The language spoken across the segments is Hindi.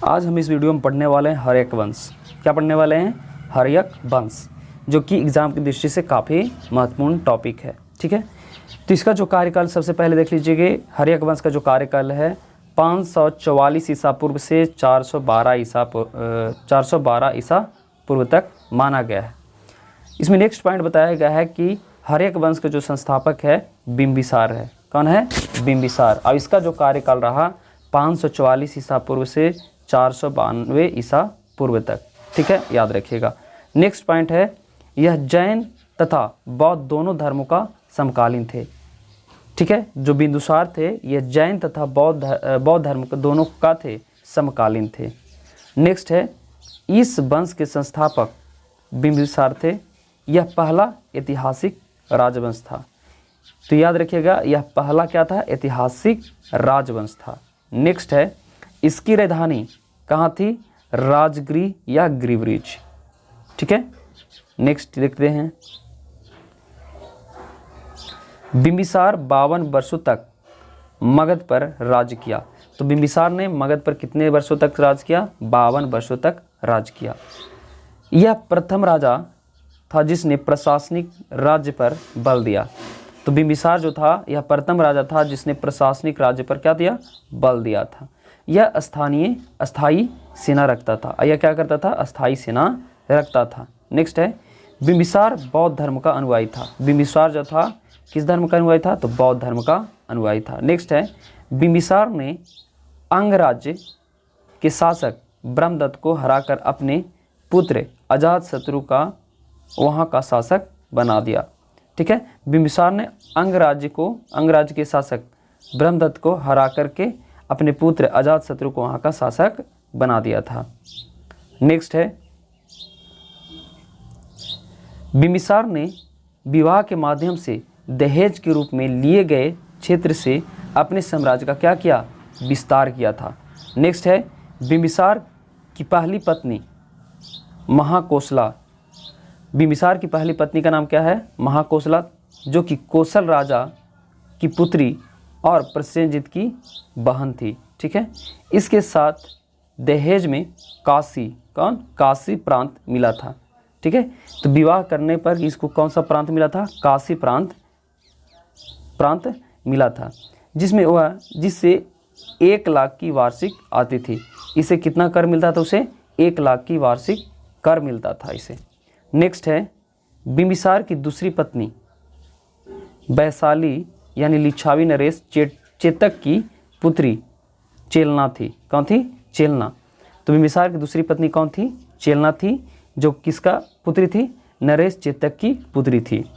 आज हम इस वीडियो में पढ़ने वाले हैं हर्यक वंश। क्या पढ़ने वाले हैं? हर्यक वंश, जो कि एग्ज़ाम की दृष्टि से काफ़ी महत्वपूर्ण टॉपिक है। ठीक है, तो इसका जो कार्यकाल सबसे पहले देख लीजिए। हर्यक वंश का जो कार्यकाल है 544 ईसा पूर्व से 412 ईसा पूर्व तक माना गया है। इसमें नेक्स्ट पॉइंट बताया गया है कि हर्यक वंश का जो संस्थापक है बिंबिसार है। कौन है? बिंबिसार। और इसका जो कार्यकाल रहा 544 ईसा पूर्व से 492 ईसा पूर्व तक। ठीक है, याद रखिएगा। नेक्स्ट पॉइंट है, यह जैन तथा बौद्ध दोनों धर्मों का समकालीन थे। ठीक है, जो बिंदुसार थे यह जैन तथा बौद्ध धर्म के दोनों का थे, समकालीन थे। नेक्स्ट है, इस वंश के संस्थापक बिंबिसार थे। यह पहला ऐतिहासिक राजवंश था। तो याद रखिएगा, यह पहला क्या था? ऐतिहासिक राजवंश था। नेक्स्ट है, इसकी राजधानी कहाँ थी? राजगृह या ग्रीवरिज। ठीक है, नेक्स्ट देखते हैं। बिंबिसार 52 वर्षों तक मगध पर राज किया। तो बिंबिसार ने मगध पर कितने वर्षों तक राज किया? 52 वर्षों तक राज किया। यह प्रथम राजा था जिसने प्रशासनिक राज्य पर बल दिया। तो बिंबिसार जो था यह प्रथम राजा था जिसने प्रशासनिक राज्य पर क्या दिया? बल दिया था। यह अस्थाई सेना रखता था। यह क्या करता था? अस्थाई सेना रखता था। नेक्स्ट है, बिंबिसार बौद्ध धर्म का अनुयायी था। बिंबिसार जो था किस धर्म का अनुयायी था? तो बौद्ध धर्म का अनुयायी था। नेक्स्ट है, बिंबिसार ने अंगराज्य के शासक ब्रह्मदत्त को हराकर अपने पुत्र अजातशत्रु का वहाँ का शासक बना दिया। ठीक है, बिंबिसार ने अंगराज्य के शासक ब्रह्मदत्त को हरा करके अपने पुत्र अजातशत्रु को वहाँ का शासक बना दिया था। नेक्स्ट है, बिंबिसार ने विवाह के माध्यम से दहेज के रूप में लिए गए क्षेत्र से अपने साम्राज्य का क्या किया? विस्तार किया था। नेक्स्ट है, बिंबिसार की पहली पत्नी महाकोसला। बिंबिसार की पहली पत्नी का नाम क्या है? महाकोसला, जो कि कौशल राजा की पुत्री और प्रसेनजित की बहन थी। ठीक है, इसके साथ दहेज में काशी प्रांत मिला था। ठीक है, तो विवाह करने पर इसको कौन सा प्रांत मिला था? काशी प्रांत मिला था, जिससे 1 लाख की वार्षिक आती थी। इसे कितना कर मिलता था? उसे 1 लाख की वार्षिक कर मिलता था इसे। नेक्स्ट है, बिंबिसार की दूसरी पत्नी वैशाली यानी लिच्छावी नरेश चेतक की पुत्री चेलना थी। कौन थी? चेलना। तो बिंबिसार की दूसरी पत्नी कौन थी? चेलना थी, जो किसका पुत्री थी? नरेश चेतक की पुत्री थी।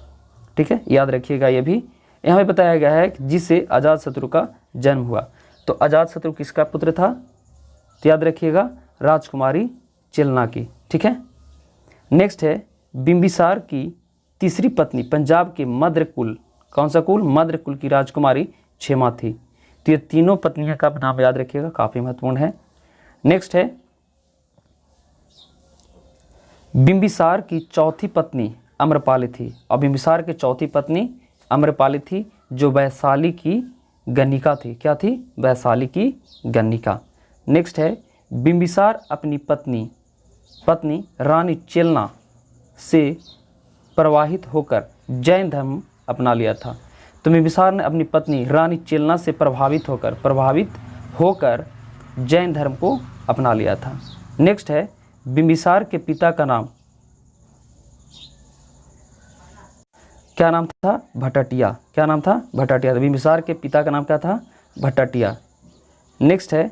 ठीक है, याद रखिएगा। ये भी यहाँ पे बताया गया है कि जिससे अजातशत्रु का जन्म हुआ। तो अजातशत्रु किसका पुत्र था? तो याद रखिएगा, राजकुमारी चेलना की। ठीक है, नेक्स्ट है, बिंबिसार की तीसरी पत्नी पंजाब के मद्र कुल, कौन सा कुल? मद्र कुल की राजकुमारी क्षेमा थी। तो ये तीनों पत्नियों का नाम याद रखिएगा, काफ़ी महत्वपूर्ण है। नेक्स्ट है, बिंबिसार की चौथी पत्नी अम्रपाली थी। और बिंबिसार की चौथी पत्नी अम्रपाली थी, जो वैशाली की गणिका थी। क्या थी? वैशाली की गणिका। नेक्स्ट है, बिंबिसार अपनी पत्नी रानी चेलना से प्रवाहित होकर जैन धर्म अपना लिया था। तो बिंबिसार ने अपनी पत्नी रानी चेलना से प्रभावित होकर जैन धर्म को अपना लिया था। नेक्स्ट है, बिंबिसार के पिता का नाम क्या नाम था? भटटिया। क्या नाम था? भटटिया। तो बिंबिसार के पिता का नाम क्या था? भटटिया। नेक्स्ट है,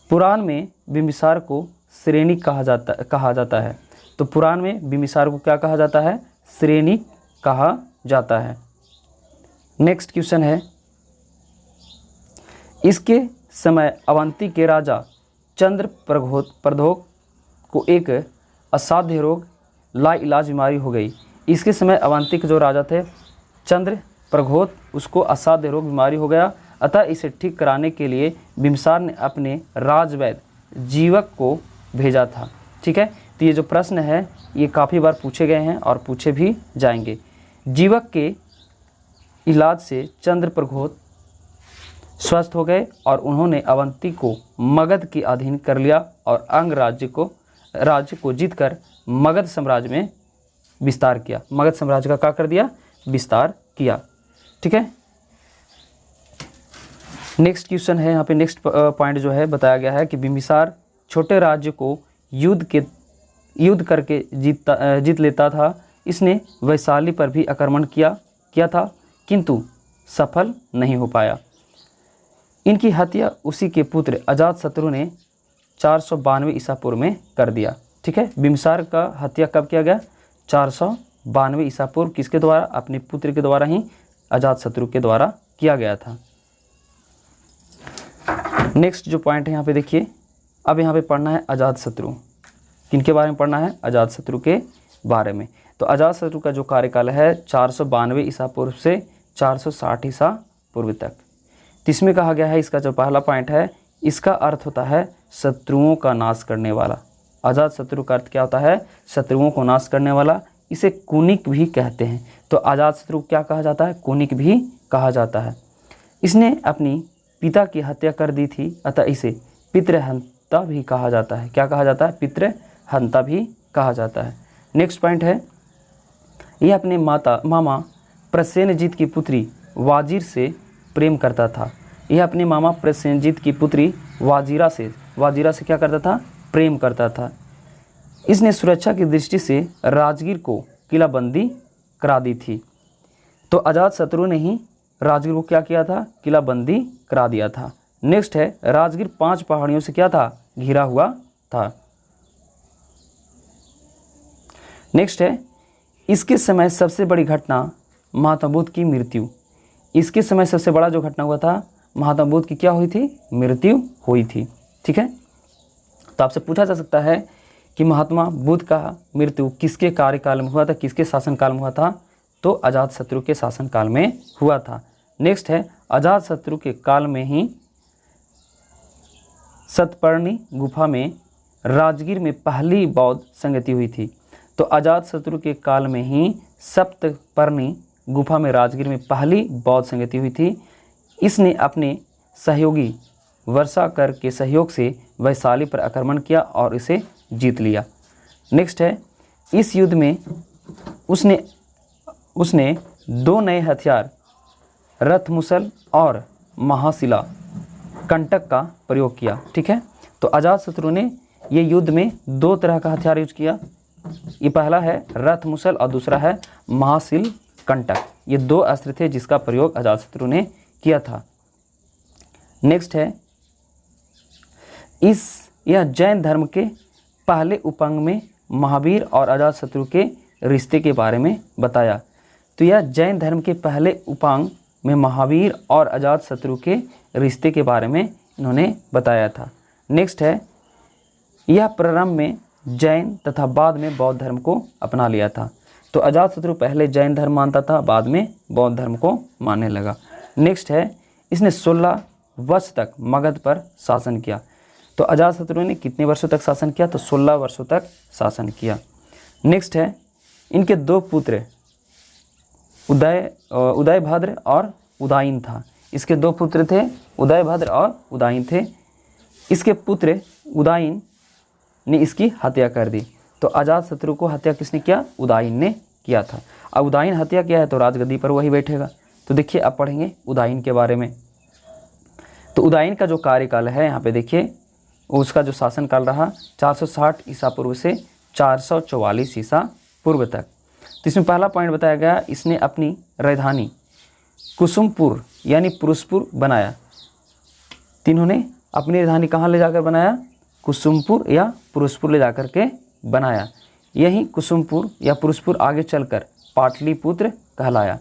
पुराण में बिंबिसार को श्रेणी कहा जाता है। तो पुराण में बिंबिसार को क्या कहा जाता है? श्रेणी कहा जाता है। नेक्स्ट क्वेश्चन है, इसके समय अवंती के राजा चंद्र प्रद्योत को एक असाध्य रोग लाइलाज बीमारी हो गई। इसके समय अवंती के जो राजा थे चंद्र प्रद्योत, उसको असाध्य रोग बीमारी हो गया। अतः इसे ठीक कराने के लिए बिंबिसार ने अपने राजवैद्य जीवक को भेजा था। ठीक है, तो ये जो प्रश्न है ये काफ़ी बार पूछे गए हैं और पूछे भी जाएंगे। जीवक के इलाज से चंद्र प्रद्योत स्वस्थ हो गए और उन्होंने अवंती को मगध के अधीन कर लिया और अंग राज्य को जीतकर मगध साम्राज्य में विस्तार किया। मगध साम्राज्य का क्या कर दिया? विस्तार किया। ठीक है। नेक्स्ट क्वेश्चन है यहाँ पे, नेक्स्ट पॉइंट जो है बताया गया है कि बिंबिसार छोटे राज्य को युद्ध करके जीत लेता था। इसने वैशाली पर भी आक्रमण किया था किंतु सफल नहीं हो पाया। इनकी हत्या उसी के पुत्र अजातशत्रु ने 492 ईसा पूर्व में कर दिया। ठीक है। बिंबिसार का हत्या कब किया गया? 492 ईसा पूर्व। किसके द्वारा? अपने पुत्र के द्वारा ही, अजातशत्रु के द्वारा किया गया था। नेक्स्ट जो पॉइंट है यहाँ पे देखिए, अब यहाँ पे पढ़ना है अजातशत्रु। किनके बारे में पढ़ना है? अजातशत्रु के बारे में। तो अजातशत्रु का जो कार्यकाल है 492 ईसा पूर्व से 460 ईसा पूर्व तक। तो इसमें कहा गया है, इसका जो पहला पॉइंट है, इसका अर्थ होता है शत्रुओं का नाश करने वाला। अजातशत्रु का अर्थ क्या होता है? शत्रुओं को नाश करने वाला। इसे कुनिक भी कहते हैं। तो अजातशत्रु क्या कहा जाता है? कुनिक भी कहा जाता है। इसने अपनी पिता की हत्या कर दी थी, अतः इसे पितृहंता भी कहा जाता है। क्या कहा जाता है? पितृहंता भी कहा जाता है। नेक्स्ट पॉइंट है, यह अपने मामा प्रसेनजीत की पुत्री वाजिर से प्रेम करता था। यह अपने मामा प्रसेनजीत की पुत्री वाजिरा से क्या करता था? प्रेम करता था। इसने सुरक्षा की दृष्टि से राजगीर को किलाबंदी करा दी थी। तो अजातशत्रु ने ही राजगीर को क्या किया था? किलाबंदी करा दिया था। नेक्स्ट है, राजगीर 5 पहाड़ियों से क्या था? घिरा हुआ था। नेक्स्ट है, इसके समय सबसे बड़ी घटना महात्मा बुद्ध की मृत्यु। इसके समय सबसे बड़ा जो घटना हुआ था, महात्मा बुद्ध की क्या हुई थी? मृत्यु हुई थी। ठीक है। तो आपसे पूछा जा सकता है कि महात्मा बुद्ध का मृत्यु किसके कार्यकाल में हुआ था, किसके शासनकाल में हुआ था? तो अजातशत्रु के शासनकाल में हुआ था। नेक्स्ट है, अजातशत्रु के काल में ही सतपर्णी गुफा में राजगीर में पहली बौद्ध संगति हुई थी। तो अजातशत्रु के काल में ही सप्तपर्णी गुफा में राजगीर में पहली बौद्ध संगति हुई थी। इसने अपने सहयोगी वर्षाकर के सहयोग से वैशाली पर आक्रमण किया और इसे जीत लिया। नेक्स्ट है, इस युद्ध में उसने 2 नए हथियार रथमुसल और महाशिला कंटक का प्रयोग किया। ठीक है। तो अजातशत्रु ने ये युद्ध में 2 तरह का हथियार यूज किया। ये पहला है रथमुसल और दूसरा है महाशिल कंटक। ये 2 अस्त्र थे जिसका प्रयोग अजातशत्रु ने किया था। नेक्स्ट है, यह जैन धर्म के पहले उपांग में महावीर और अजातशत्रु के रिश्ते के बारे में बताया। तो यह जैन धर्म के पहले उपांग में महावीर और अजातशत्रु के रिश्ते के बारे में इन्होंने बताया था। नेक्स्ट है, यह प्रारंभ में जैन तथा बाद में बौद्ध धर्म को अपना लिया था। तो अजातशत्रु पहले जैन धर्म मानता था, बाद में बौद्ध धर्म को मानने लगा। नेक्स्ट है, इसने 16 वर्ष तक मगध पर शासन किया। तो अजातशत्रु ने कितने वर्षों तक शासन किया? तो 16 वर्षों तक शासन किया। नेक्स्ट है, इनके 2 पुत्र उदयभद्र और उदायन था। इसके 2 पुत्र थे, उदयभद्र और उदायन थे। इसके पुत्र उदायन ने इसकी हत्या कर दी। तो अजातशत्रु को हत्या किसने किया? उदायन ने किया था। अब उदायन हत्या किया है तो राजगद्दी पर वही बैठेगा। तो देखिए, अब पढ़ेंगे उदायन के बारे में। तो उदायन का जो कार्यकाल है यहाँ पे देखिए, उसका जो शासनकाल रहा 460 ईसा पूर्व से 444 ईसा पूर्व तक। तो इसमें पहला पॉइंट बताया गया, इसने अपनी राजधानी कुसुमपुर यानी पुरुषपुर बनाया। तो इन्होंने अपनी राजधानी कहाँ ले जाकर बनाया? कुसुमपुर या पुरुषपुर ले जाकर के बनाया। यही कुसुमपुर या पुरुषपुर आगे चलकर पाटलिपुत्र कहलाया।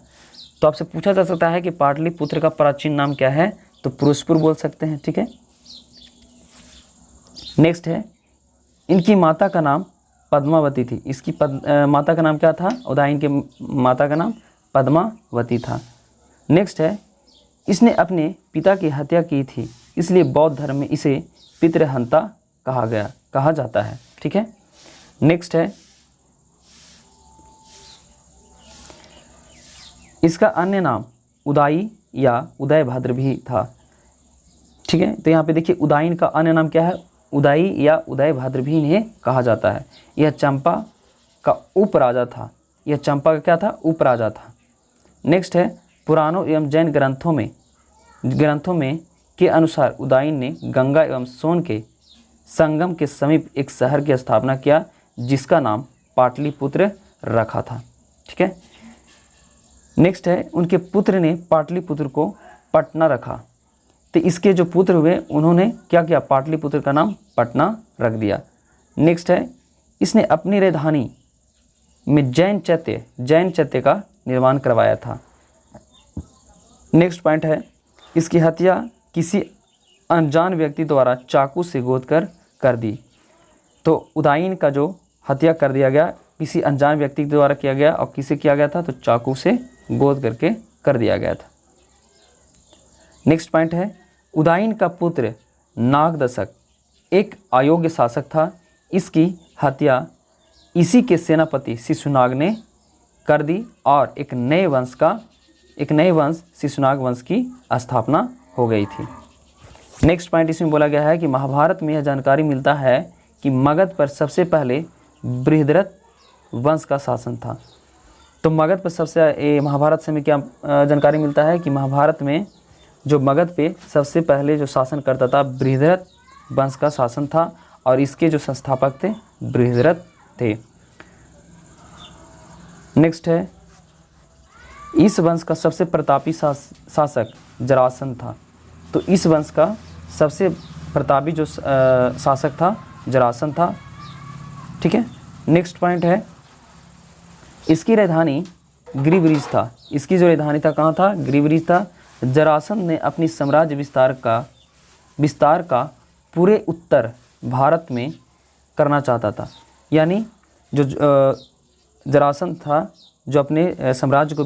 तो आपसे पूछा जा सकता है कि पाटलिपुत्र का प्राचीन नाम क्या है? तो पुरुषपुर बोल सकते हैं। ठीक है। नेक्स्ट है, इनकी माता का नाम पद्मावती थी। इसकी माता का नाम क्या था? उदायन के माता का नाम पद्मावती था। नेक्स्ट है, इसने अपने पिता की हत्या की थी, इसलिए बौद्ध धर्म में इसे पितृहंता कहा जाता है। ठीक है। नेक्स्ट है, इसका अन्य नाम उदाई या उदयभद्र भी था। ठीक है। तो यहाँ पे देखिए उदायन का अन्य नाम क्या है, उदयी या उदयभद्र भी इन्हें कहा जाता है। यह चंपा का उपराजा था, यह चंपा का क्या था, उपराजा था। नेक्स्ट है पुराणों एवं जैन ग्रंथों में के अनुसार उदायन ने गंगा एवं सोन के संगम के समीप एक शहर की स्थापना किया जिसका नाम पाटलिपुत्र रखा था। ठीक है। नेक्स्ट है उनके पुत्र ने पाटलिपुत्र को पटना रखा। तो इसके जो पुत्र हुए उन्होंने क्या किया, पाटलिपुत्र का नाम पटना रख दिया। नेक्स्ट है इसने अपनी राजधानी में जैन चैत्य का निर्माण करवाया था। नेक्स्ट पॉइंट है इसकी हत्या किसी अनजान व्यक्ति द्वारा चाकू से गोद कर दी। तो उदायन का जो हत्या कर दिया गया किसी अनजान व्यक्ति के द्वारा किया गया, और किसे किया गया था, तो चाकू से गोद करके कर दिया गया था। नेक्स्ट पॉइंट है उदायन का पुत्र नागदशक एक अयोग्य शासक था। इसकी हत्या इसी के सेनापति शिशुनाग ने कर दी और एक नए वंश शिशुनाग वंश की स्थापना हो गई थी। नेक्स्ट पॉइंट इसमें बोला गया है कि महाभारत में यह जानकारी मिलता है कि मगध पर सबसे पहले बृहद्रथ वंश का शासन था। तो मगध पर सबसे महाभारत से हमें क्या जानकारी मिलता है कि महाभारत में जो मगध पे सबसे पहले जो शासन करता था बृहद्रथ वंश का शासन था, और इसके जो संस्थापक थे बृहद्रथ थे। नेक्स्ट है इस वंश का सबसे प्रतापी शासक जरासंध था। तो इस वंश का सबसे प्रतापी जो शासक था जरासंध था। ठीक है। नेक्स्ट पॉइंट है इसकी राजधानी ग्रीवरिज था। इसकी जो राजधानी था कहाँ था, ग्रीवरिज था। जरासंध ने अपनी साम्राज्य विस्तार का पूरे उत्तर भारत में करना चाहता था। यानी जो जरासंध था जो अपने साम्राज्य को